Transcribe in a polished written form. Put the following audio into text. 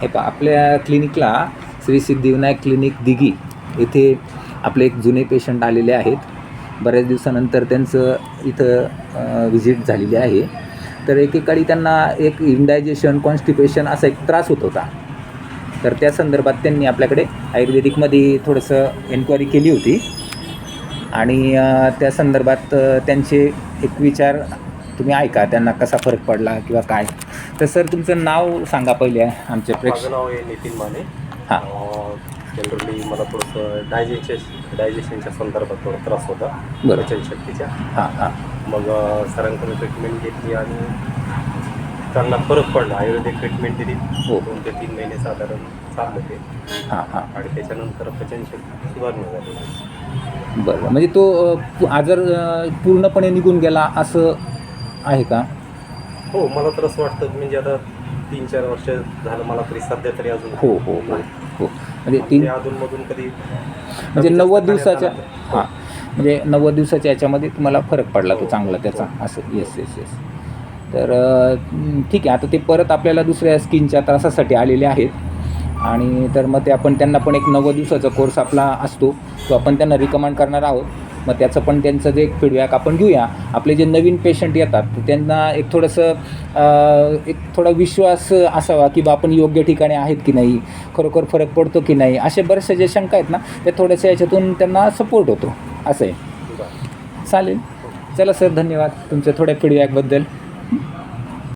हे पहा, आपल्या क्लिनिकला श्री सिद्धिविनायक क्लिनिक दिघी येथे आपले एक जुने पेशंट आलेले आहेत. बऱ्याच दिवसानंतर त्यांचं इथं व्हिजिट झालेली आहे. तर एकेकाळी त्यांना एक इंडायजेशन, कॉन्स्टिपेशन असा एक त्रास होत होता. तर त्या संदर्भात त्यांनी आपल्याकडे आयुर्वेदिकमध्ये थोडंसं एन्क्वायरी केली होती आणि त्या संदर्भात त्यांचे एक विचार तुम्ही ऐका, त्यांना कसा फरक पडला किंवा काय. तर सर, तुमचं नाव सांगा पहिले आमच्या माझं नाव आहे नितीन माने. हां. जनरली मला थोडंसं डायजेशनच्या संदर्भात थोडा त्रास होता, बरं. पचनशक्तीच्या. हां हां. मग सरांकडे ट्रीटमेंट घेतली आणि त्यांना फरक पडला. आयुर्वेदिक ट्रीटमेंट दिली. हो. 2 ते 3 महिने साधारण चाललं ते. हां हां. आणि त्याच्यानंतर पचनशक्ती सुधारणा झाली. बरं, म्हणजे तो आजार पूर्णपणे निघून गेला असं आहे का? हो, मला तर असं वाटतं. म्हणजे आता 3-4 वर्ष झालं मला तरी, सध्या तरी अजून. हो हो हो हो. म्हणजे 3 अधूनमधून कधी म्हणजे 90 दिवसाच्या. हां, म्हणजे 90 दिवसाच्या याच्यामध्ये तुम्हाला फरक पडला तो चांगला त्याचा असं. Yes yes yes. तर ठीक आहे. आता ते परत आपल्याला दुसऱ्या स्किनच्या त्रासासाठी आलेले आहेत आणि तर मग ते आपण त्यांना पण एक 90 दिवसाचा कोर्स आपला असतो, तो आपण त्यांना रिकमेंड करणार आहोत. मग त्याचं पण त्यांचं जे एक फीडबॅक आपण घेऊया. आपले जे नवीन पेशंट येतात त्यांना एक थोडंसं एक थोडा विश्वास असावा की बा आपण योग्य ठिकाणी आहेत की नाही, खरोखर फरक पडतो की नाही, असे बरेचसे जे शंका आहेत ना, ते थोड्याशा याच्यातून त्यांना सपोर्ट होतो असं आहे. चालेल. चला सर, धन्यवाद तुमच्या थोड्या फीडबॅकबद्दल.